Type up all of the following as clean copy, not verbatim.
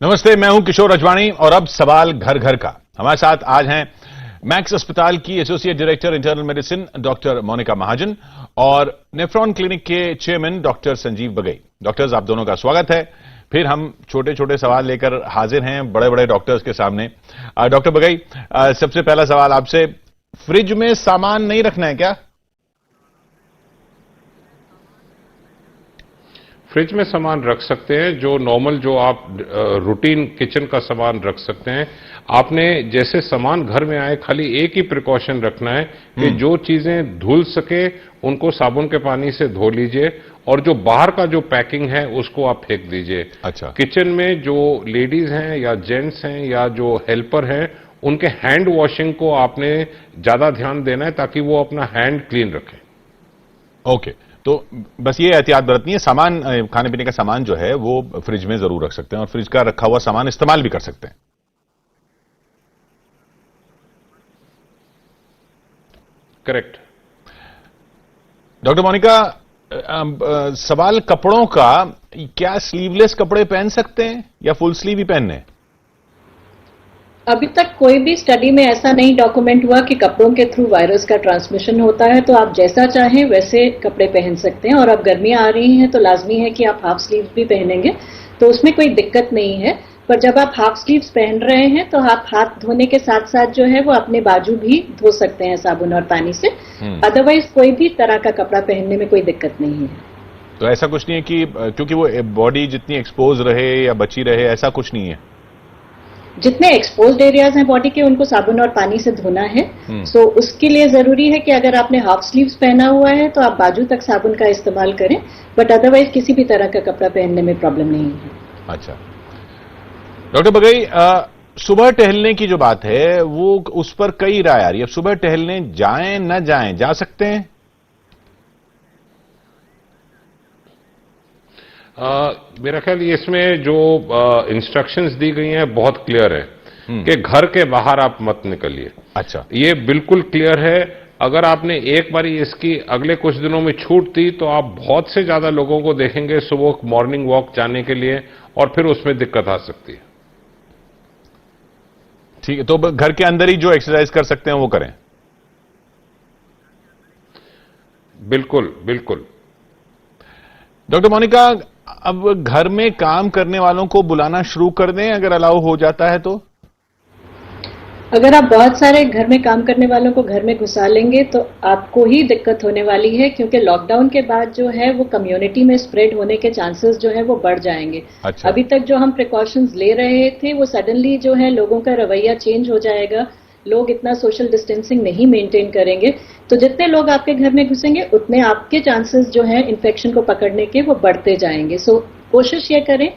नमस्ते, मैं हूं किशोर अजवाणी और अब सवाल घर घर का। हमारे साथ आज हैं मैक्स अस्पताल की associate director internal medicine doctor Monika Mahajan और नेफ्रॉन क्लिनिक के chairman doctor Sanjeev Bagai. Doctors, आप दोनों का स्वागत है। फिर हम छोटे छोटे सवाल लेकर हाजिर हैं बड़े बड़े डॉक्टर्स के सामने। डॉक्टर बगई, सबसे पहला सवाल आपसे, फ्रिज में सामान नहीं रखना है क्या? फ्रिज में सामान रख सकते हैं, जो नॉर्मल जो आप रूटीन किचन का सामान रख सकते हैं। आपने जैसे सामान घर में आए, खाली एक ही प्रिकॉशन रखना है कि जो चीजें धुल सके उनको साबुन के पानी से धो लीजिए और जो बाहर का जो पैकिंग है उसको आप फेंक दीजिए। अच्छा। किचन में जो लेडीज हैं या जेंट्स हैं या जो हेल्पर हैं, उनके हैंड वॉशिंग को आपने ज्यादा ध्यान देना है ताकि वो अपना हैंड क्लीन रखें। ओके, तो बस ये एहतियात बरतनी है। सामान, खाने पीने का सामान जो है वो फ्रिज में जरूर रख सकते हैं और फ्रिज का रखा हुआ सामान इस्तेमाल भी कर सकते हैं। करेक्ट। डॉक्टर मोनिका, सवाल कपड़ों का, क्या स्लीवलेस कपड़े पहन सकते हैं या फुल स्लीव ही पहनने हैं? अभी तक कोई भी स्टडी में ऐसा नहीं डॉक्यूमेंट हुआ कि कपड़ों के थ्रू वायरस का ट्रांसमिशन होता है, तो आप जैसा चाहें वैसे कपड़े पहन सकते हैं। और अब गर्मियां आ रही हैं तो लाजमी है कि आप हाफ स्लीव्स भी पहनेंगे, तो उसमें कोई दिक्कत नहीं है। पर जब आप हाफ स्लीव्स पहन रहे हैं तो आप हाथ धोने के साथ साथ जो है वो अपने बाजू भी धो सकते हैं साबुन और पानी से। अदरवाइज कोई भी तरह का कपड़ा पहनने में कोई दिक्कत नहीं है। तो ऐसा कुछ नहीं है कि क्योंकि वो बॉडी जितनी एक्सपोज रहे या बची रहे, ऐसा कुछ नहीं है? जितने एक्सपोज्ड एरियाज हैं बॉडी के उनको साबुन और पानी से धोना है। सो उसके लिए जरूरी है कि अगर आपने हाफ स्लीव्स पहना हुआ है तो आप बाजू तक साबुन का इस्तेमाल करें, बट अदरवाइज किसी भी तरह का कपड़ा पहनने में प्रॉब्लम नहीं है। अच्छा डॉक्टर बगई, सुबह टहलने की जो बात है वो उस पर कई राय आ रही है। सुबह टहलने जाएं न जाएं, जा सकते हैं? मेरा ख्याल इसमें जो इंस्ट्रक्शंस दी गई हैं बहुत क्लियर है कि घर के बाहर आप मत निकलिए। अच्छा, ये बिल्कुल क्लियर है। अगर आपने एक बारी इसकी अगले कुछ दिनों में छूट दी तो आप बहुत से ज्यादा लोगों को देखेंगे सुबह मॉर्निंग वॉक जाने के लिए और फिर उसमें दिक्कत आ सकती है। ठीक है, तो घर के अंदर ही जो एक्सरसाइज कर सकते हैं वो करें। बिल्कुल बिल्कुल। डॉक्टर मोनिका, अब घर में काम करने वालों को बुलाना शुरू कर दें अगर अलाउ हो जाता है तो? अगर आप बहुत सारे घर में काम करने वालों को घर में घुसा लेंगे तो आपको ही दिक्कत होने वाली है, क्योंकि लॉकडाउन के बाद जो है वो कम्युनिटी में स्प्रेड होने के चांसेस जो है वो बढ़ जाएंगे। अच्छा। अभी तक जो हम प्रिकॉशंस ले रहे थे वो सडनली जो है लोगों का रवैया चेंज हो जाएगा, लोग इतना सोशल डिस्टेंसिंग नहीं मेंटेन करेंगे, तो जितने लोग आपके घर में घुसेंगे उतने आपके चांसेस जो है इन्फेक्शन को पकड़ने के वो बढ़ते जाएंगे। सो कोशिश ये करें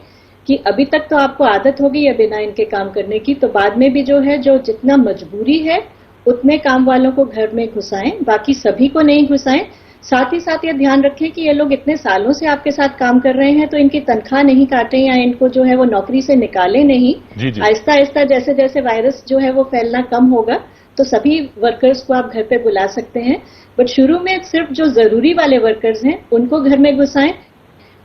कि अभी तक तो आपको आदत होगी या बिना इनके काम करने की, तो बाद में भी जो है जो जितना मजबूरी है उतने काम वालों को घर में घुसाएं, बाकी सभी को नहीं घुसाएं। साथ ही साथ ये ध्यान रखें कि ये लोग इतने सालों से आपके साथ काम कर रहे हैं तो इनकी तनख्वाह नहीं काटें या इनको जो है वो नौकरी से निकालें नहीं। आहिस्ता आहिस्ता जैसे जैसे वायरस जो है वो फैलना कम होगा तो सभी वर्कर्स को आप घर पे बुला सकते हैं, बट शुरू में सिर्फ जो जरूरी वाले वर्कर्स हैं उनको घर में घुसाएं।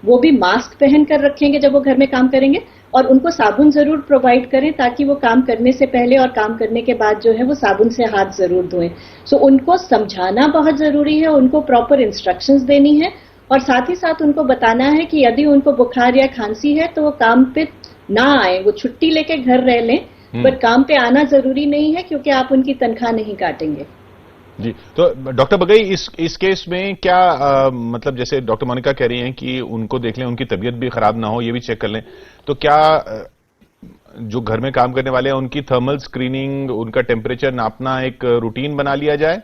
वो भी मास्क पहन कर रखेंगे जब वो घर में काम करेंगे, और उनको साबुन जरूर प्रोवाइड करें ताकि वो काम करने से पहले और काम करने के बाद जो है वो साबुन से हाथ जरूर धोएं। सो उनको समझाना बहुत जरूरी है, उनको प्रॉपर इंस्ट्रक्शंस देनी है और साथ ही साथ उनको बताना है कि यदि उनको बुखार या खांसी है तो वो काम पे ना आए, वो छुट्टी लेके घर रह लें, बट काम पे आना जरूरी नहीं है क्योंकि आप उनकी तनख्वाह नहीं काटेंगे। जी, तो डॉक्टर बगई, इस केस में क्या मतलब जैसे डॉक्टर मोनिका कह रही हैं कि उनको देख लें, उनकी तबीयत भी खराब ना हो, ये भी चेक कर लें, तो क्या जो घर में काम करने वाले हैं उनकी थर्मल स्क्रीनिंग, उनका टेम्परेचर नापना एक रूटीन बना लिया जाए?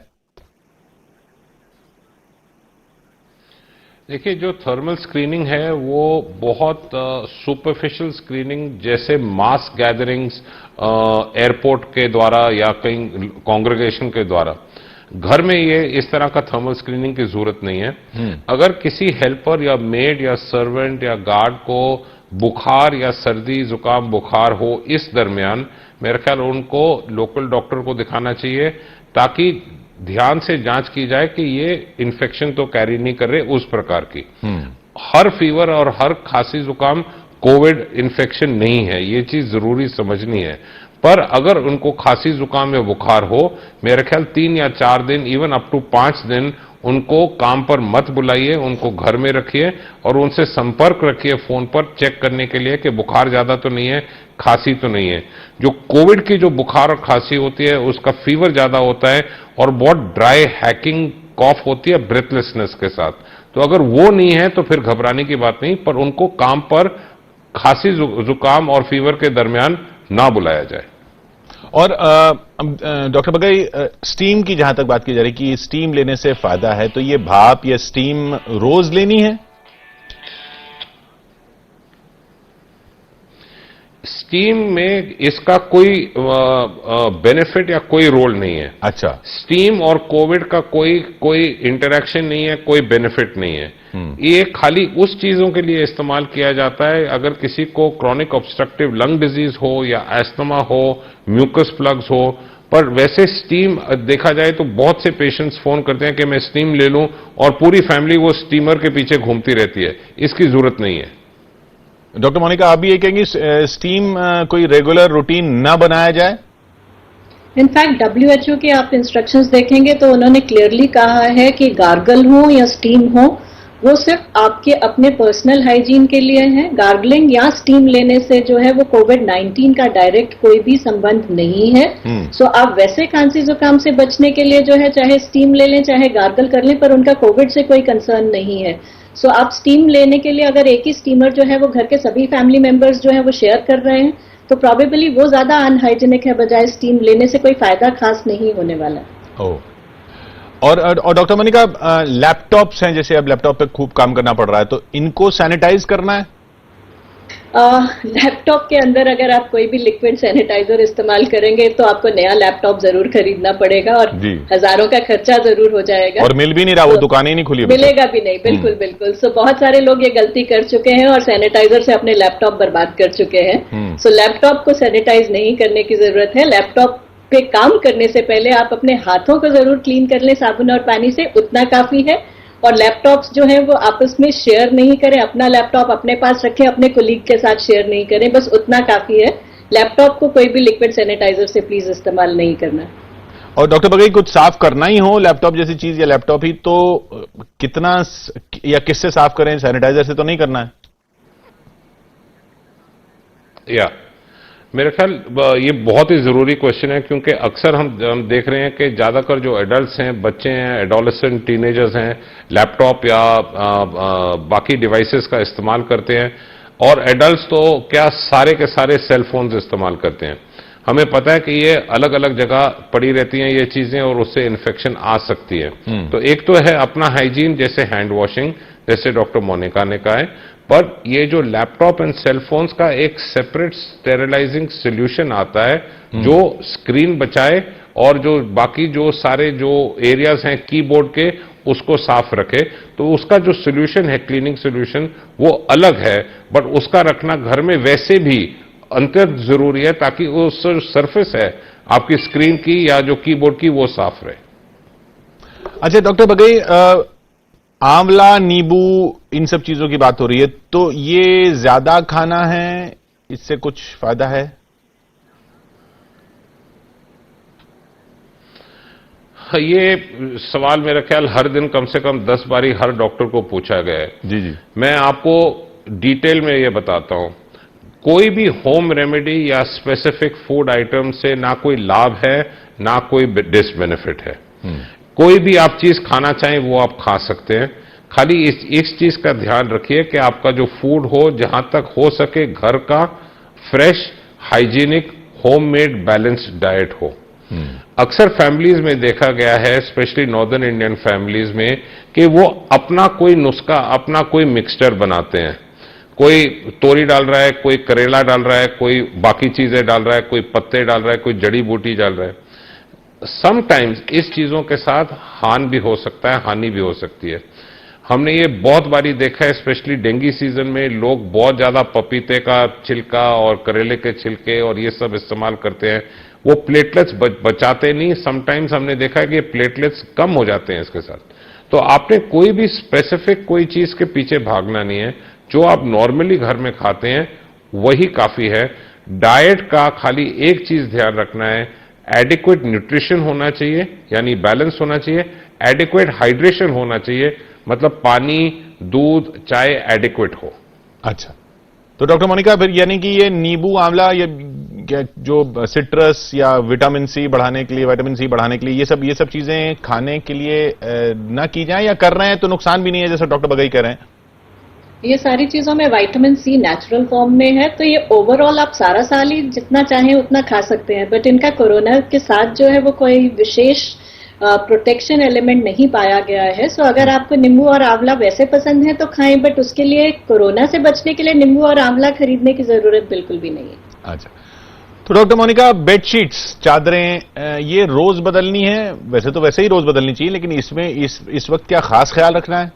देखिए, जो थर्मल स्क्रीनिंग है वो बहुत सुपरफिशियल स्क्रीनिंग, जैसे मास गैदरिंग्स एयरपोर्ट के द्वारा या कहीं कांग्रेगेशन के द्वारा, घर में ये इस तरह का थर्मल स्क्रीनिंग की जरूरत नहीं है। अगर किसी हेल्पर या मेड या सर्वेंट या गार्ड को बुखार या सर्दी जुकाम बुखार हो, इस दरमियान मेरे ख्याल उनको लोकल डॉक्टर को दिखाना चाहिए ताकि ध्यान से जांच की जाए कि ये इन्फेक्शन तो कैरी नहीं कर रहे उस प्रकार की। हर फीवर और हर खांसी जुकाम कोविड इन्फेक्शन नहीं है, ये चीज जरूरी समझनी है। पर अगर उनको खांसी जुकाम या बुखार हो, मेरे ख्याल 3 या 4 दिन, इवन अप टू 5 दिन उनको काम पर मत बुलाइए, उनको घर में रखिए और उनसे संपर्क रखिए फोन पर चेक करने के लिए कि बुखार ज्यादा तो नहीं है, खांसी तो नहीं है। जो कोविड की जो बुखार और खांसी होती है उसका फीवर ज्यादा होता है और बहुत ड्राई हैकिंग कॉफ होती है ब्रेथलेसनेस के साथ। तो अगर वो नहीं है तो फिर घबराने की बात नहीं, पर उनको काम पर खांसी जुकाम और फीवर के दरमियान ना बुलाया जाए। और डॉक्टर बगई, स्टीम की जहां तक बात की जा रही कि स्टीम लेने से फायदा है, तो ये भाप या स्टीम रोज लेनी है? स्टीम में इसका कोई बेनिफिट या कोई रोल नहीं है। अच्छा। स्टीम और कोविड का कोई इंटरेक्शन नहीं है, कोई बेनिफिट नहीं है। ये खाली उस चीजों के लिए इस्तेमाल किया जाता है अगर किसी को क्रॉनिक ऑब्स्ट्रक्टिव लंग डिजीज हो या एस्थमा हो, म्यूकस प्लग्स हो। पर वैसे स्टीम देखा जाए तो बहुत से पेशेंट्स फोन करते हैं कि मैं स्टीम ले लूं और पूरी फैमिली वो स्टीमर के पीछे घूमती रहती है। इसकी जरूरत नहीं है। डॉक्टर मोनिका, आप भी ये कहेंगे स्टीम कोई रेगुलर रूटीन ना बनाया जाए? इनफैक्ट WHO के आप इंस्ट्रक्शंस देखेंगे तो उन्होंने क्लियरली कहा है कि गार्गल हो या स्टीम हो, वो सिर्फ आपके अपने पर्सनल हाइजीन के लिए है। गार्गलिंग या स्टीम लेने से जो है वो कोविड-19 का डायरेक्ट कोई भी संबंध नहीं है। सो आप वैसे खांसी जुकाम से बचने के लिए जो है चाहे स्टीम ले लें चाहे गार्गल कर लें, पर उनका कोविड से कोई कंसर्न नहीं है। सो आप स्टीम लेने के लिए अगर एक ही स्टीमर जो है वो घर के सभी फैमिली मेंबर्स जो है वो शेयर कर रहे हैं तो प्रोबेबली वो ज्यादा अनहाइजीनिक है बजाय स्टीम लेने से कोई फायदा खास नहीं होने वाला। और डॉक्टर मोनिका, लैपटॉप्स हैं, जैसे अब लैपटॉप पे खूब काम करना पड़ रहा है, तो इनको सैनिटाइज करना है? लैपटॉप के अंदर अगर आप कोई भी लिक्विड सैनिटाइजर इस्तेमाल करेंगे तो आपको नया लैपटॉप जरूर खरीदना पड़ेगा और हजारों का खर्चा जरूर हो जाएगा। और मिल भी नहीं रहा, वो दुकानें ही नहीं खुली, मिलेगा भी नहीं। बिल्कुल बिल्कुल। सो बहुत सारे लोग ये गलती कर चुके हैं और सैनिटाइजर से अपने लैपटॉप बर्बाद कर चुके हैं। सो लैपटॉप को सैनिटाइज नहीं करने की जरूरत है। लैपटॉप पे काम करने से पहले आप अपने हाथों को जरूर क्लीन कर लें साबुन और पानी से, उतना काफी है। और लैपटॉप्स जो है वो आपस में शेयर नहीं करें, अपना लैपटॉप अपने पास रखें, अपने कोलीग के साथ शेयर नहीं करें, बस उतना काफी है। लैपटॉप को कोई भी लिक्विड सैनिटाइजर से प्लीज इस्तेमाल नहीं करना। और डॉक्टर बगई, कुछ साफ करना ही हो लैपटॉप जैसी चीज या लैपटॉप ही, तो कितना या किससे साफ करें? सैनिटाइजर से तो नहीं करना है? या मेरे ख्याल ये बहुत ही जरूरी क्वेश्चन है, क्योंकि अक्सर हम देख रहे हैं कि ज्यादातर जो एडल्ट्स हैं, बच्चे हैं, एडोलेसेंट टीनेजर्स हैं, लैपटॉप या बाकी डिवाइसेस का इस्तेमाल करते हैं। और एडल्ट्स तो क्या सारे के सारे सेल फोन्स इस्तेमाल करते हैं। हमें पता है कि ये अलग अलग जगह पड़ी रहती हैं ये चीजें और उससे इन्फेक्शन आ सकती है। तो एक तो है अपना हाइजीन, जैसे हैंड वॉशिंग, जैसे डॉक्टर मोनिका ने कहा है। पर ये जो लैपटॉप एंड सेल फोन्स का एक सेपरेट स्टेरिलाइजिंग सोल्यूशन आता है जो स्क्रीन बचाए और जो बाकी जो सारे जो एरियाज हैं कीबोर्ड के उसको साफ रखे। तो उसका जो सोल्यूशन है, क्लीनिंग सोल्यूशन, वो अलग है, बट उसका रखना घर में वैसे भी अंत्यत जरूरी है ताकि वो सरफेस है आपकी स्क्रीन की या जो कीबोर्ड की वो साफ रहे। अच्छा डॉक्टर बगई, आंवला, नींबू, इन सब चीजों की बात हो रही है, तो ये ज्यादा खाना है, इससे कुछ फायदा है? ये सवाल मेरा ख्याल हर दिन कम से कम 10 बारी हर डॉक्टर को पूछा गया है। जी जी। मैं आपको डिटेल में ये बताता हूं, कोई भी होम रेमेडी या स्पेसिफिक फूड आइटम से ना कोई लाभ है ना कोई डिसबेनिफिट है। कोई भी आप चीज खाना चाहें वो आप खा सकते हैं। खाली इस चीज का ध्यान रखिए कि आपका जो फूड हो जहां तक हो सके घर का fresh, hygienic, homemade, balanced diet हो। अक्सर फैमिलीज में देखा गया है, स्पेशली नॉर्दर्न इंडियन फैमिलीज में, कि वो अपना कोई नुस्खा, अपना कोई मिक्सचर बनाते हैं। कोई तोरी डाल रहा है, कोई करेला डाल रहा है, कोई बाकी चीजें डाल रहा है, कोई पत्ते डाल रहा है, कोई जड़ी बूटी डाल रहा है। समटाइम्स इस चीजों के साथ हानि भी हो सकता है, हानि भी हो सकती है। हमने ये बहुत बारी देखा है, स्पेशली डेंगू सीजन में लोग बहुत ज्यादा पपीते का छिलका और करेले के छिलके और ये सब इस्तेमाल करते हैं। वो प्लेटलेट्स बचाते नहीं। समटाइम्स हमने देखा है कि प्लेटलेट्स कम हो जाते हैं इसके साथ। तो आपने कोई भी स्पेसिफिक कोई चीज के पीछे भागना नहीं है। जो आप नॉर्मली घर में खाते हैं वही काफी है। डाइट का खाली एक चीज ध्यान रखना है, एडिक्वेट न्यूट्रिशन होना चाहिए, यानी बैलेंस होना चाहिए, एडिक्वेट हाइड्रेशन होना चाहिए, मतलब पानी, दूध, चाय एडिक्वेट हो। अच्छा, तो डॉक्टर मोनिका फिर यानी कि ये नींबू, आंवला, ये जो सिट्रस या विटामिन सी बढ़ाने के लिए, विटामिन सी बढ़ाने के लिए ये सब चीजें खाने के लिए ना की जाए, या कर रहे हैं तो नुकसान भी नहीं है जैसे डॉक्टर बगई कह रहे हैं? ये सारी चीजों में विटामिन सी नेचुरल फॉर्म में है, तो ये ओवरऑल आप सारा साल ही जितना चाहें उतना खा सकते हैं, बट इनका कोरोना के साथ जो है वो कोई विशेष प्रोटेक्शन एलिमेंट नहीं पाया गया है। सो अगर आपको नींबू और आंवला वैसे पसंद है तो खाएं, बट उसके लिए कोरोना से बचने के लिए नींबू और आंवला खरीदने की जरूरत बिल्कुल भी नहीं है। अच्छा, तो डॉक्टर मोनिका बेडशीट्स, चादरें ये रोज बदलनी है? वैसे ही रोज बदलनी चाहिए, लेकिन इसमें इस वक्त क्या खास ख्याल रखना है?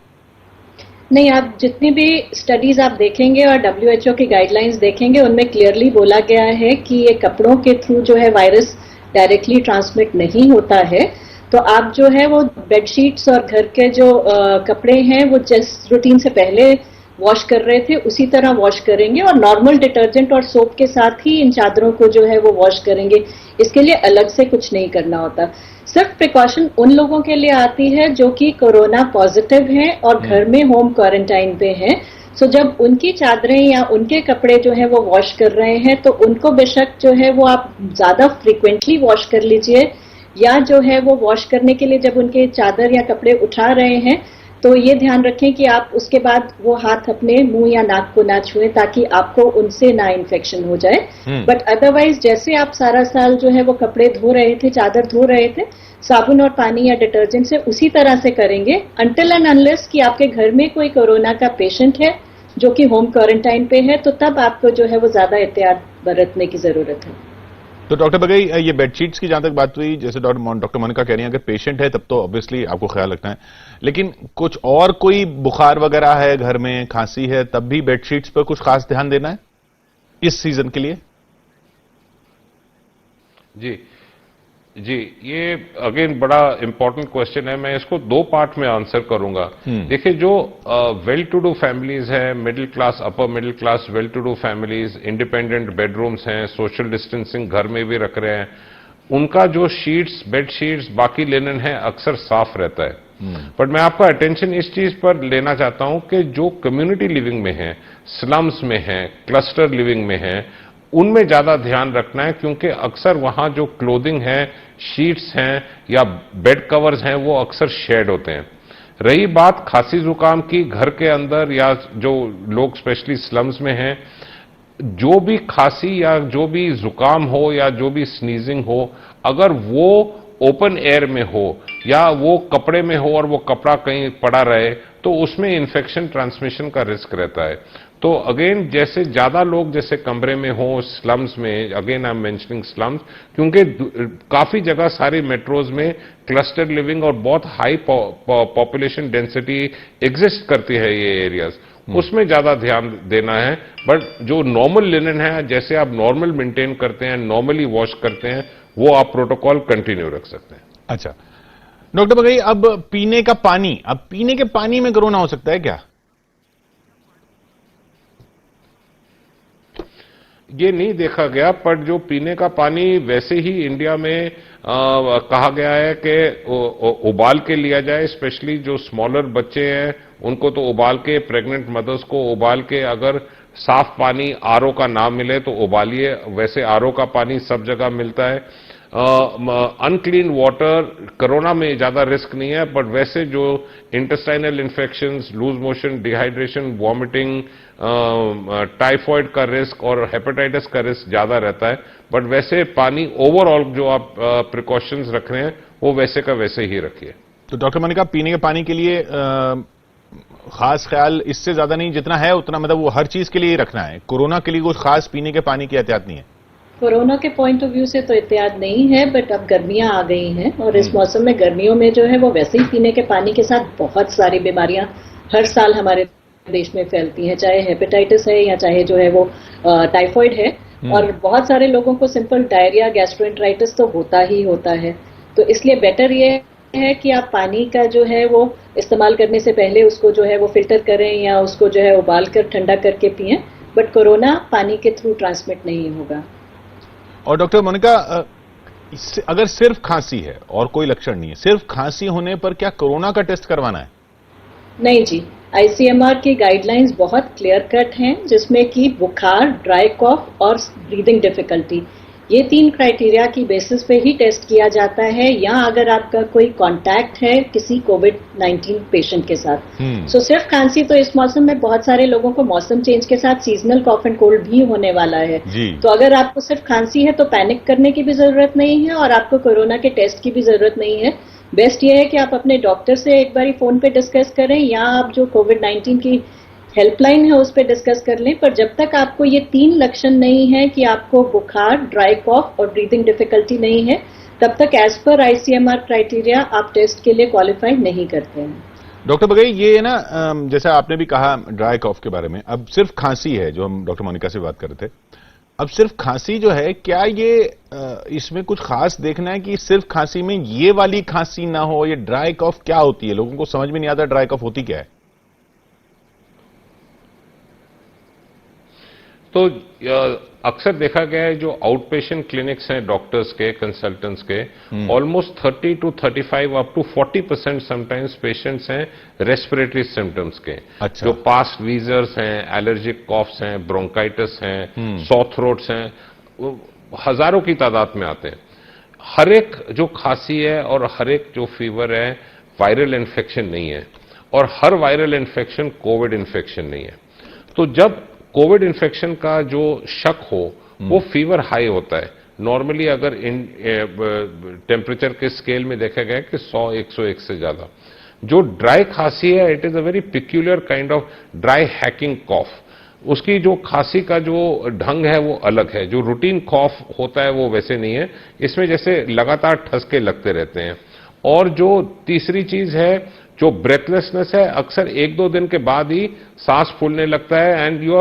नहीं, आप जितनी भी स्टडीज आप देखेंगे और WHO की गाइडलाइंस देखेंगे, उनमें क्लियरली बोला गया है कि ये कपड़ों के थ्रू जो है वायरस डायरेक्टली ट्रांसमिट नहीं होता है। तो आप जो है वो बेडशीट्स और घर के जो कपड़े हैं वो जिस रूटीन से पहले वॉश कर रहे थे उसी तरह वॉश करेंगे, और नॉर्मल डिटर्जेंट और सोप के साथ ही इन चादरों को जो है वो वॉश करेंगे। इसके लिए अलग से कुछ नहीं करना होता। सिर्फ प्रिकॉशन उन लोगों के लिए आती है जो कि कोरोना पॉजिटिव हैं और घर में होम क्वारंटाइन पे हैं। सो जब उनकी चादरें या उनके कपड़े जो है वो वॉश कर रहे हैं तो उनको बेशक जो है वो आप ज्यादा फ्रिक्वेंटली वॉश कर लीजिए, या जो है वो वॉश करने के लिए जब उनके चादर या कपड़े उठा रहे हैं तो ये ध्यान रखें कि आप उसके बाद वो हाथ अपने मुंह या नाक को ना छुएं ताकि आपको उनसे ना इन्फेक्शन हो जाए। बट अदरवाइज जैसे आप सारा साल जो है वो कपड़े धो रहे थे, चादर धो रहे थे, साबुन और पानी या डिटर्जेंट से उसी तरह से करेंगे, अनटिल एंड अनलेस कि आपके घर में कोई कोरोना का पेशेंट है जो कि होम क्वारंटाइन पे है, तो तब आपको जो है वो ज्यादा एहतियात बरतने की जरूरत है। तो डॉक्टर बगई, ये बेडशीट्स की जहां तक बात हुई, जैसे डॉक्टर मोनिका कह रही हैं, अगर पेशेंट है तब तो ऑब्वियसली आपको ख्याल रखना है, लेकिन कुछ और कोई बुखार वगैरह है घर में, खांसी है, तब भी बेडशीट्स पर कुछ खास ध्यान देना है इस सीजन के लिए? जी, ये अगेन बड़ा इंपॉर्टेंट क्वेश्चन है। मैं इसको दो पार्ट में आंसर करूंगा। देखिए, जो वेल टू डू फैमिलीज है, middle class, upper middle class, well to do families, independent bedrooms हैं, सोशल डिस्टेंसिंग घर में भी रख रहे हैं, उनका जो शीट्स, बेड शीट्स, बाकी लिनन है, अक्सर साफ रहता है। बट मैं आपका अटेंशन इस चीज पर लेना चाहता हूं कि जो कम्युनिटी लिविंग में है, स्लम्स में है, क्लस्टर लिविंग में है, उनमें ज्यादा ध्यान रखना है, क्योंकि अक्सर वहां जो क्लोथिंग है, शीट्स हैं या बेड कवर्स हैं, वो अक्सर शेड होते हैं। रही बात खांसी जुकाम की, घर के अंदर या जो लोग स्पेशली स्लम्स में हैं, जो भी खांसी या जो भी जुकाम हो या जो भी स्नीजिंग हो, अगर वो ओपन एयर में हो या वो कपड़े में हो और वो कपड़ा कहीं पड़ा रहे, तो उसमें इन्फेक्शन ट्रांसमिशन का रिस्क रहता है। तो अगेन, जैसे ज्यादा लोग जैसे कमरे में हो स्लम्स में, again I am mentioning slums, क्योंकि काफी जगह सारी मेट्रोज में क्लस्टर लिविंग और बहुत हाई पॉपुलेशन डेंसिटी एग्जिस्ट करती है ये एरियाज, उसमें ज्यादा ध्यान देना है। बट जो नॉर्मल लिनन है, जैसे आप नॉर्मल मेंटेन करते हैं, नॉर्मली वॉश करते हैं, वो आप प्रोटोकॉल कंटिन्यू रख सकते हैं। अच्छा डॉक्टर बगई, अब पीने के पानी में कोरोना हो सकता है क्या? ये नहीं देखा गया, पर जो पीने का पानी वैसे ही इंडिया में कहा गया है कि उबाल के लिया जाए, स्पेशली जो स्मॉलर बच्चे हैं उनको तो उबाल के, प्रेग्नेंट मदर्स को उबाल के, अगर साफ पानी आरओ का ना मिले तो उबालिए। वैसे आरओ का पानी सब जगह मिलता है। अनक्लीन वाटर कोरोना में ज्यादा रिस्क नहीं है, बट वैसे जो intestinal infections, loose motion, dehydration, vomiting, typhoid का रिस्क और हेपेटाइटिस का रिस्क ज्यादा रहता है। बट वैसे पानी ओवरऑल जो आप प्रिकॉशंस रख रहे हैं वो वैसे का वैसे ही रखिए। तो डॉक्टर मोनिका, पीने के पानी के लिए खास ख्याल इससे ज्यादा नहीं, जितना है उतना, मतलब वो हर चीज के लिए रखना है, कोरोना के लिए कुछ खास पीने के पानी की एहतियात नहीं है? कोरोना के पॉइंट ऑफ व्यू से तो एहतियात नहीं है, बट अब गर्मियां आ गई हैं और इस मौसम में, गर्मियों में जो है वो वैसे ही पीने के पानी के साथ बहुत सारी बीमारियां हर साल हमारे देश में फैलती हैं, चाहे हेपेटाइटिस है या चाहे जो है वो टाइफॉइड है, और बहुत सारे लोगों को सिंपल डायरिया, गैस्ट्रोएंटेराइटिस तो होता ही होता है। तो इसलिए बेटर ये है कि आप पानी का जो है वो इस्तेमाल करने से पहले उसको जो है वो फिल्टर करें या उसको जो है उबाल कर ठंडा करके पिएं, बट कोरोना पानी के थ्रू ट्रांसमिट नहीं होगा। और डॉक्टर मोनिका, अगर सिर्फ खांसी है और कोई लक्षण नहीं है, सिर्फ खांसी होने पर क्या कोरोना का टेस्ट करवाना है? नहीं जी, आईसीएमआर की गाइडलाइंस बहुत क्लियर कट हैं, जिसमें कि बुखार, ड्राई कॉफ और ब्रीदिंग डिफिकल्टी, ये 3 क्राइटेरिया की बेसिस पे ही टेस्ट किया जाता है, या अगर आपका कोई कांटेक्ट है किसी कोविड-19 पेशेंट के साथ। सो सिर्फ खांसी तो इस मौसम में बहुत सारे लोगों को मौसम चेंज के साथ सीजनल कॉफ एंड कोल्ड भी होने वाला है, तो अगर आपको सिर्फ खांसी है तो पैनिक करने की भी जरूरत नहीं है और आपको कोरोना के टेस्ट की भी जरूरत नहीं है। बेस्ट ये है कि आप अपने डॉक्टर से एक बारी फोन पे डिस्कस करें, या आप जो कोविड-19 की हेल्पलाइन है उस पर डिस्कस कर लें। पर जब तक आपको ये 3 लक्षण नहीं है कि आपको बुखार, ड्राई कॉफ और ब्रीदिंग डिफिकल्टी नहीं है, तब तक एज पर आईसीएमआर क्राइटेरिया आप टेस्ट के लिए क्वालिफाई नहीं करते हैं। डॉक्टर बघेल, ये ना जैसा आपने भी कहा ड्राई कॉफ के बारे में, अब सिर्फ खांसी है जो हम डॉक्टर मोनिका से बात कर रहे थे, अब सिर्फ खांसी जो है, क्या ये इसमें कुछ खास देखना है कि सिर्फ खांसी में ये वाली खांसी ना हो? ये ड्राई कॉफ क्या होती है? लोगों को समझ में नहीं आता ड्राई कॉफ होती क्या है। तो अक्सर देखा गया है जो आउट पेशेंट क्लिनिक्स हैं डॉक्टर्स के, कंसल्टेंट्स के, almost 30 to 35 up to 40% sometimes patients हैं रेस्पिरेटरी सिम्टम्स के। अच्छा। जो पास्ट वीजर्स हैं, एलर्जिक कॉफ्स हैं, ब्रोंकाइटिस हैं, सॉ थ्रोट्स हैं, हजारों की तादाद में आते हैं। हर एक जो खांसी है और हर एक जो फीवर है वायरल इन्फेक्शन नहीं है, और हर वायरल इन्फेक्शन कोविड इन्फेक्शन नहीं है। तो जब कोविड इन्फेक्शन का जो शक हो, वो फीवर हाई होता है। नॉर्मली अगर टेम्परेचर के स्केल में देखा गया कि 100-101 से ज्यादा। जो ड्राई खांसी है, it is a very peculiar kind of dry hacking cough. उसकी जो खांसी का जो ढंग है वो अलग है। जो रूटीन कॉफ होता है वो वैसे नहीं है, इसमें जैसे लगातार ठसके लगते रहते हैं। और जो तीसरी चीज है, जो ब्रेथलेसनेस है, अक्सर 1-2 दिन के बाद ही सांस फूलने लगता है, एंड यू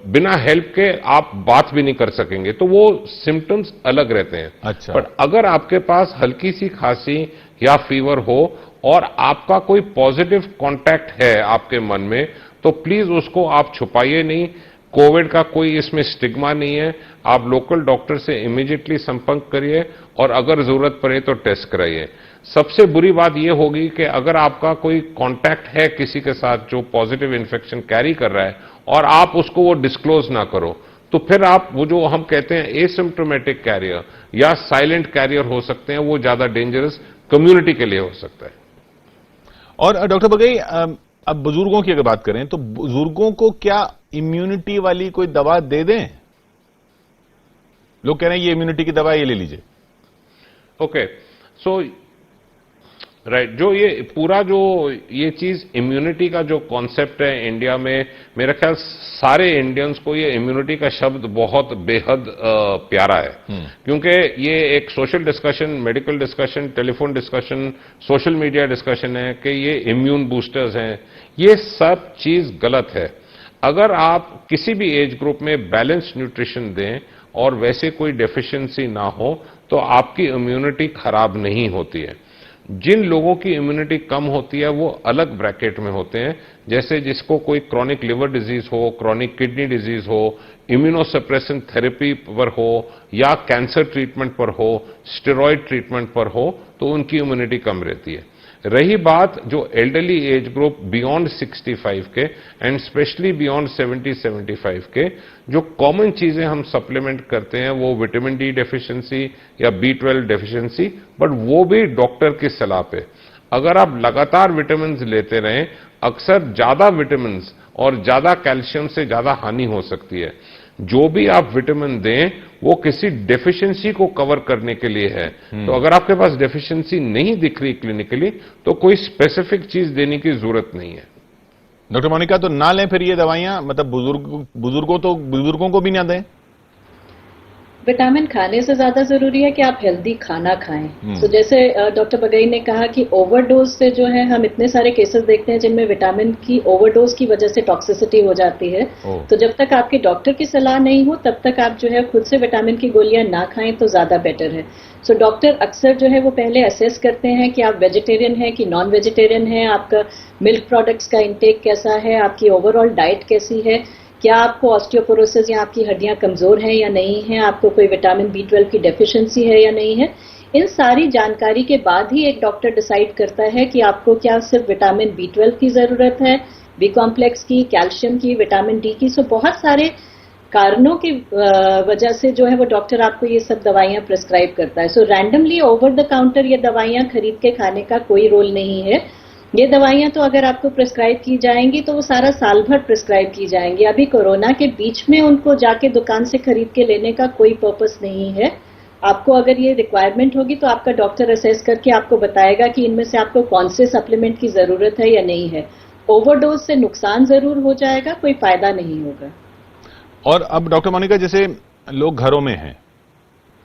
बिना हेल्प के आप बात भी नहीं कर सकेंगे। तो वो सिम्टम्स अलग रहते हैं। अच्छा। पर अगर आपके पास हल्की सी खांसी या फीवर हो और आपका कोई पॉजिटिव कांटेक्ट है आपके मन में, तो प्लीज उसको आप छुपाइए नहीं। कोविड का कोई इसमें स्टिग्मा नहीं है। आप लोकल डॉक्टर से इमीडिएटली संपर्क करिए और अगर जरूरत पड़े तो टेस्ट कराइए। सबसे बुरी बात यह होगी कि अगर आपका कोई कांटेक्ट है किसी के साथ जो पॉजिटिव इन्फेक्शन कैरी कर रहा है और आप उसको वो डिस्क्लोज ना करो, तो फिर आप वो जो हम कहते हैं एसिम्प्टोमेटिक कैरियर या साइलेंट कैरियर हो सकते हैं, वो ज्यादा डेंजरस कम्युनिटी के लिए हो सकता है। और डॉक्टर बघेल, अब बुजुर्गों की अगर बात करें तो बुजुर्गों को क्या इम्यूनिटी वाली कोई दवा दे दें? लोग कह रहे हैं ये इम्यूनिटी की दवा ये ले लीजिए। ओके, सो राइट, जो ये पूरा जो ये चीज इम्यूनिटी का जो कॉन्सेप्ट है इंडिया में, मेरा ख्याल सारे इंडियंस को ये इम्यूनिटी का शब्द बहुत बेहद प्यारा है। क्योंकि ये एक social discussion, medical discussion, telephone discussion, social media discussion है कि ये इम्यून बूस्टर्स हैं। ये सब चीज गलत है। अगर आप किसी भी एज ग्रुप में बैलेंस्ड न्यूट्रिशन दें और वैसे कोई डेफिशिएंसी ना हो, तो आपकी इम्यूनिटी खराब नहीं होती है। जिन लोगों की इम्यूनिटी कम होती है वो अलग ब्रैकेट में होते हैं, जैसे जिसको कोई क्रॉनिक लिवर डिजीज हो, क्रॉनिक किडनी डिजीज हो, इम्यूनोसप्रेशन थेरेपी पर हो, या कैंसर ट्रीटमेंट पर हो, स्टेरॉयड ट्रीटमेंट पर हो, तो उनकी इम्यूनिटी कम रहती है। रही बात जो एल्डरली एज ग्रुप बियॉन्ड 65 के एंड स्पेशली बियॉन्ड 70-75 के, जो कॉमन चीजें हम सप्लीमेंट करते हैं वो विटामिन डी डेफिशिएंसी या B12 डेफिशिएंसी, बट वो भी डॉक्टर की सलाह पे। अगर आप लगातार विटामिन लेते रहें, अक्सर ज्यादा विटामिन और ज्यादा कैल्शियम से ज्यादा हानि हो सकती है। जो भी आप विटामिन दें वो किसी डेफिशिएंसी को कवर करने के लिए है। तो अगर आपके पास डेफिशिएंसी नहीं दिख रही क्लिनिकली, तो कोई स्पेसिफिक चीज देने की जरूरत नहीं है। डॉक्टर मोनिका, तो ना लें फिर ये दवाइयां, मतलब बुजुर्गों को भी ना दें? विटामिन खाने से ज्यादा जरूरी है कि आप हेल्दी खाना खाएं। तो जैसे डॉक्टर बगई ने कहा कि ओवरडोज से जो है हम इतने सारे केसेस देखते हैं जिनमें विटामिन की ओवरडोज की वजह से टॉक्सिसिटी हो जाती है। तो जब तक आपके डॉक्टर की सलाह नहीं हो तब तक आप जो है खुद से विटामिन की गोलियां ना खाएं तो ज्यादा बेटर है। सो डॉक्टर अक्सर जो है वो पहले असेस करते हैं कि आप वेजिटेरियन है कि नॉन वेजिटेरियन है, आपका मिल्क प्रोडक्ट्स का इंटेक कैसा है, आपकी ओवरऑल डाइट कैसी है, क्या आपको ऑस्टियोपोरोसिस या आपकी हड्डियां कमजोर हैं या नहीं है, आपको कोई विटामिन B12 की डेफिशिएंसी है या नहीं है। इन सारी जानकारी के बाद ही एक डॉक्टर डिसाइड करता है कि आपको क्या सिर्फ विटामिन B12 की जरूरत है, बी कॉम्प्लेक्स की, कैल्शियम की, विटामिन D की। सो बहुत सारे कारणों की वजह से जो है वो डॉक्टर आपको ये सब दवाइयां प्रिस्क्राइब करता है। सो रैंडमली ओवर द काउंटर ये दवाइयां खरीद के खाने का कोई रोल नहीं है। ये दवाइयां तो अगर आपको प्रिस्क्राइब की जाएंगी तो वो सारा साल भर प्रिस्क्राइब की जाएंगी। अभी कोरोना के बीच में उनको जाके दुकान से खरीद के लेने का कोई पर्पस नहीं है। आपको अगर ये रिक्वायरमेंट होगी तो आपका डॉक्टर असेस करके आपको बताएगा कि इनमें से आपको कौन से सप्लीमेंट की जरूरत है या नहीं है। ओवरडोज से नुकसान जरूर हो जाएगा, कोई फायदा नहीं होगा। और अब डॉक्टर मोनिका, जैसे लोग घरों में हैं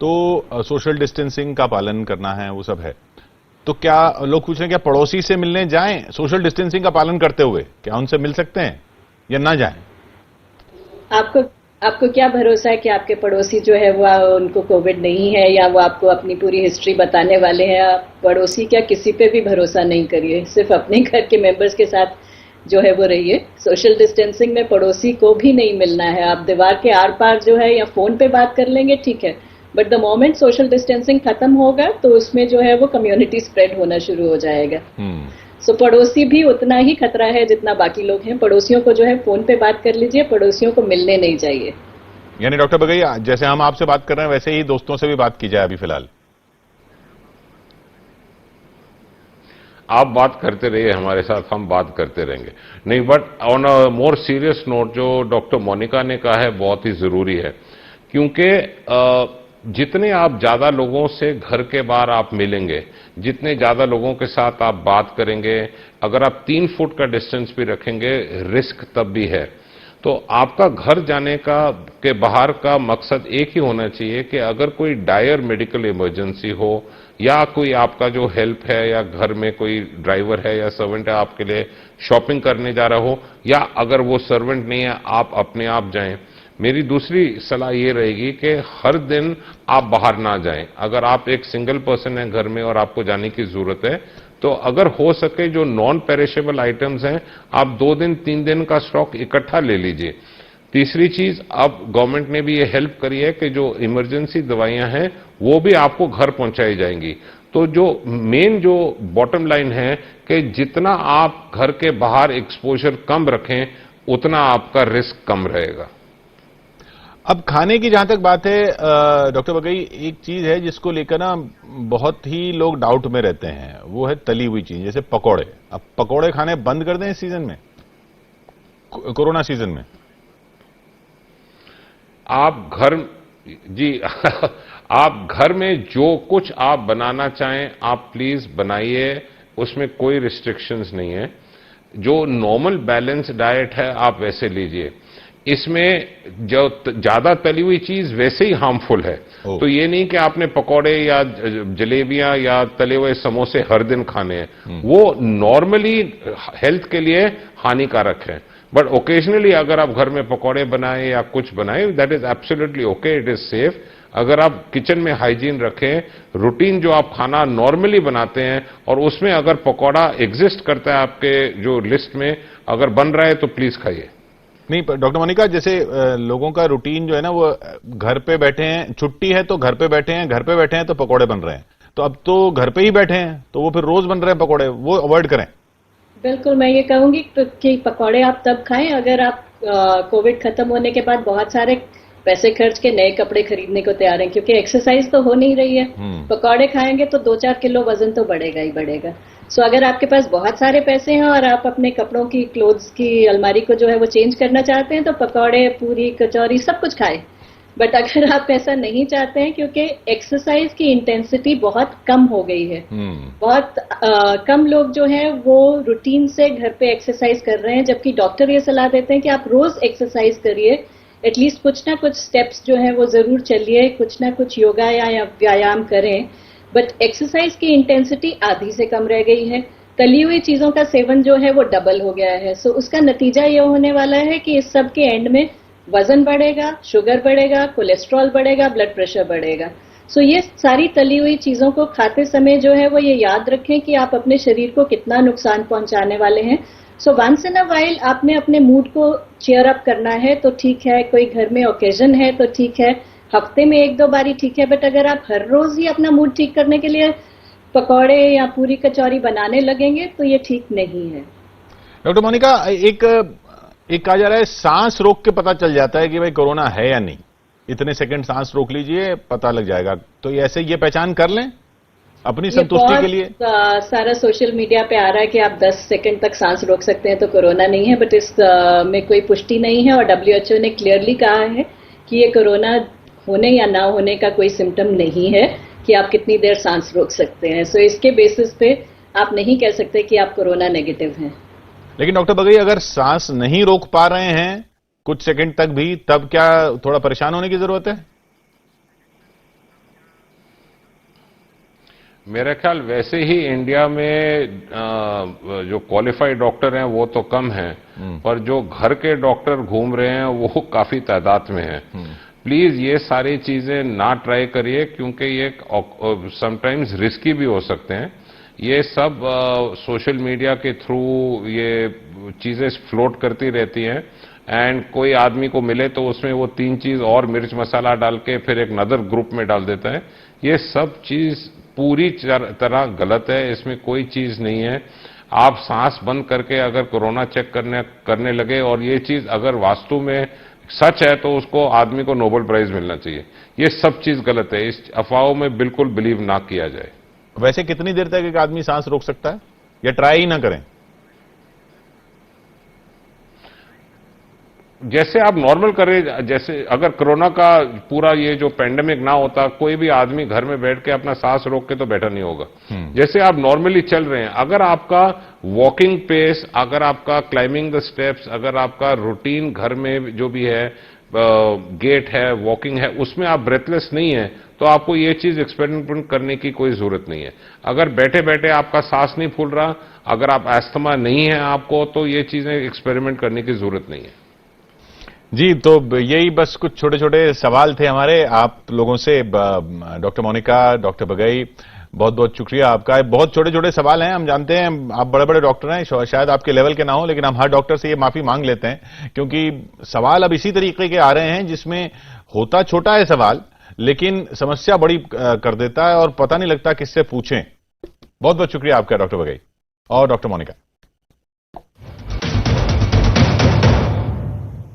तो सोशल डिस्टेंसिंग का पालन करना है, वो सब है, तो क्या लोग पूछ रहे हैं क्या पड़ोसी से मिलने जाएं सोशल डिस्टेंसिंग का पालन करते हुए? क्या उनसे मिल सकते हैं या ना जाएं? आपको क्या भरोसा है कि आपके पड़ोसी जो है वो उनको कोविड नहीं है या वो आपको अपनी पूरी हिस्ट्री बताने वाले हैं? आप पड़ोसी क्या किसी पे भी भरोसा नहीं करिए, सिर्फ अपने घर के मेंबर्स के साथ जो है वो रहिए। सोशल डिस्टेंसिंग में पड़ोसी को भी नहीं मिलना है। आप दीवार के आर पार जो है या फोन पे बात कर लेंगे, ठीक है, but the moment social distancing खत्म होगा तो उसमें जो है वो कम्युनिटी स्प्रेड होना शुरू हो जाएगा। सो पड़ोसी भी उतना ही खतरा है जितना बाकी लोग हैं। पड़ोसियों को जो है फोन पे बात कर लीजिए, पड़ोसियों को मिलने नहीं चाहिए। यानी डॉक्टर बगई, जैसे हम आपसे बात कर रहे हैं वैसे ही दोस्तों से भी बात की जाए अभी फिलहाल? आप बात करते रहिए हमारे साथ, हम बात करते रहेंगे। नहीं, but on a more serious note जो डॉक्टर मोनिका ने कहा है बहुत ही जरूरी है, क्योंकि जितने आप ज्यादा लोगों से घर के बाहर आप मिलेंगे, जितने ज्यादा लोगों के साथ आप बात करेंगे, अगर आप 3 फुट का डिस्टेंस भी रखेंगे, रिस्क तब भी है। तो आपका घर जाने के बाहर का मकसद एक ही होना चाहिए कि अगर कोई डायर मेडिकल इमरजेंसी हो या कोई आपका जो हेल्प है या घर में कोई ड्राइवर है या सर्वेंट है आपके लिए शॉपिंग करने जा रहा हो, या अगर वो सर्वेंट नहीं है आप अपने आप जाएं। मेरी दूसरी सलाह ये रहेगी कि हर दिन आप बाहर ना जाएं। अगर आप एक सिंगल पर्सन है घर में और आपको जाने की जरूरत है तो अगर हो सके जो नॉन पेरिशेबल आइटम्स हैं आप 2 दिन 3 दिन का स्टॉक इकट्ठा ले लीजिए। तीसरी चीज, अब गवर्नमेंट ने भी ये हेल्प करी है कि जो इमरजेंसी दवाइयां हैं वो भी आपको घर पहुंचाई जाएंगी। तो जो मेन जो बॉटम लाइन है कि जितना आप घर के बाहर एक्सपोजर कम रखें उतना आपका रिस्क कम रहेगा। अब खाने की जहां तक बात है डॉक्टर बगई, एक चीज है जिसको लेकर ना बहुत ही लोग डाउट में रहते हैं, वो है तली हुई चीज, जैसे पकोड़े। अब पकोड़े खाने बंद कर दें इस सीजन में, कोरोना सीजन में? आप आप घर में जो कुछ आप बनाना चाहें आप प्लीज बनाइए, उसमें कोई रिस्ट्रिक्शंस नहीं है। जो नॉर्मल बैलेंस डाइट है आप वैसे लीजिए। इसमें जो ज्यादा तली हुई चीज वैसे ही हार्मफुल है। तो ये नहीं कि आपने पकौड़े या जलेबियां या तले हुए समोसे हर दिन खाने हैं, वो नॉर्मली हेल्थ के लिए हानिकारक है। बट ओकेजनली अगर आप घर में पकौड़े बनाएं या कुछ बनाएं, that is absolutely okay, it is safe. अगर आप किचन में हाइजीन रखें, रूटीन जो आप खाना नॉर्मली बनाते हैं और उसमें अगर पकौड़ा एग्जिस्ट करता है आपके जो लिस्ट में अगर बन रहा है तो प्लीज खाइए। नहीं डॉक्टर मोनिका, जैसे लोगों का रूटीन जो है ना वो घर पे बैठे हैं, छुट्टी है तो घर पे बैठे हैं, घर पे बैठे हैं तो पकोड़े बन रहे हैं, तो अब तो घर पे ही बैठे हैं तो वो फिर रोज बन रहे हैं पकोड़े, वो अवॉइड करें। बिल्कुल, मैं ये कहूंगी कि पकोड़े आप तब खाएं अगर आप कोविड खत्म होने के बाद बहुत सारे पैसे खर्च के नए कपड़े खरीदने को तैयार हैं, क्योंकि एक्सरसाइज तो हो नहीं रही है। पकौड़े खाएंगे तो 2-4 किलो वजन तो बढ़ेगा ही बढ़ेगा। सो अगर आपके पास बहुत सारे पैसे हैं और आप अपने कपड़ों की क्लोथ्स की अलमारी को जो है वो चेंज करना चाहते हैं तो पकौड़े, पूरी, कचौरी सब कुछ खाएं। बट अगर आप ऐसा नहीं चाहते हैं, क्योंकि एक्सरसाइज की इंटेंसिटी बहुत कम हो गई है, बहुत कम लोग जो हैं वो रूटीन से घर पे एक्सरसाइज कर रहे हैं, जबकि डॉक्टर ये सलाह देते हैं कि आप रोज एक्सरसाइज करिए एटलीस्ट कुछ ना कुछ स्टेप्स जो है वो जरूर चलिए, कुछ ना कुछ योगा या व्यायाम करें। बट एक्सरसाइज की इंटेंसिटी आधी से कम रह गई है, तली हुई चीजों का सेवन जो है वो डबल हो गया है। सो उसका नतीजा ये होने वाला है कि इस सब के एंड में वजन बढ़ेगा, शुगर बढ़ेगा, कोलेस्ट्रॉल बढ़ेगा, ब्लड प्रेशर बढ़ेगा। सो ये सारी तली हुई चीजों को खाते समय जो है वो ये याद रखें कि आप अपने शरीर को कितना नुकसान पहुंचाने वाले हैं। So once in a while आपने अपने मूड को चेयर अप करना है तो ठीक है, कोई घर में ओकेजन है तो ठीक है, हफ्ते में 1-2 बारी ठीक है। बट अगर आप हर रोज ही अपना मूड ठीक करने के लिए पकौड़े या पूरी कचौरी बनाने लगेंगे तो ये ठीक नहीं है। डॉक्टर मोनिका, एक कहा जा रहा है सांस रोक के पता चल जाता है कि भाई कोरोना है या नहीं, इतने सेकंड सांस रोक लीजिए पता लग जाएगा, तो ऐसे ये पहचान कर लें अपनी संतुष्टि के लिए? सारा सोशल मीडिया पे आ रहा है कि आप 10 सेकंड तक सांस रोक सकते हैं तो कोरोना नहीं है, बट इस में कोई पुष्टि नहीं है। और WHO ने क्लियरली कहा है कि ये कोरोना होने या ना होने का कोई सिम्टम नहीं है कि आप कितनी देर सांस रोक सकते हैं। सो इसके बेसिस पे आप नहीं कह सकते कि आप कोरोना नेगेटिव हैं। लेकिन डॉक्टर बगई, अगर सांस नहीं रोक पा रहे हैं कुछ सेकंड तक भी, तब क्या थोड़ा परेशान होने की जरूरत है? मेरा ख्याल वैसे ही इंडिया में जो क्वालिफाइड डॉक्टर हैं वो तो कम हैं, पर जो घर के डॉक्टर घूम रहे हैं वो काफी तादाद में हैं। प्लीज ये सारी चीजें ना ट्राई करिए, क्योंकि ये समटाइम्स रिस्की भी हो सकते हैं। ये सब सोशल मीडिया के थ्रू ये चीजें फ्लोट करती रहती हैं, एंड कोई आदमी को मिले तो उसमें वो 3 चीज और मिर्च मसाला डाल के फिर एक नदर ग्रुप में डाल देता है। ये सब चीज पूरी तरह गलत है, इसमें कोई चीज नहीं है। आप सांस बंद करके अगर कोरोना चेक करने लगे और ये चीज अगर वास्तव में सच है तो उसको आदमी को नोबेल प्राइज मिलना चाहिए। ये सब चीज गलत है, इस अफवाहों में बिल्कुल बिलीव ना किया जाए। वैसे कितनी देर तक एक आदमी सांस रोक सकता है, या ट्राई ही ना करें? जैसे आप नॉर्मल करें, जैसे अगर कोरोना का पूरा ये जो पेंडेमिक ना होता, कोई भी आदमी घर में बैठ के अपना सांस रोक के तो बैठा नहीं होगा। जैसे आप नॉर्मली चल रहे हैं, अगर आपका वॉकिंग पेस, अगर आपका क्लाइंबिंग द स्टेप्स, अगर आपका रूटीन घर में जो भी है, गेट है, वॉकिंग है, उसमें आप ब्रेथलेस नहीं है तो आपको ये चीज एक्सपेरिमेंट करने की कोई जरूरत नहीं है। अगर बैठे बैठे आपका सांस नहीं फूल रहा, अगर आप अस्थमा नहीं है आपको, तो ये चीजें एक्सपेरिमेंट करने की जरूरत नहीं है। जी, तो यही बस कुछ छोटे छोटे सवाल थे हमारे आप लोगों से। डॉक्टर मोनिका, डॉक्टर बगई, बहुत बहुत शुक्रिया आपका। बहुत छोटे छोटे सवाल हैं, हम जानते हैं आप बड़े बड़े डॉक्टर हैं, शायद आपके लेवल के ना हो, लेकिन हम हर डॉक्टर से ये माफी मांग लेते हैं, क्योंकि सवाल अब इसी तरीके के आ रहे हैं जिसमें होता छोटा है सवाल, लेकिन समस्या बड़ी कर देता है और पता नहीं लगता किससे पूछें। बहुत बहुत शुक्रिया आपका डॉक्टर बगई और डॉक्टर मोनिका।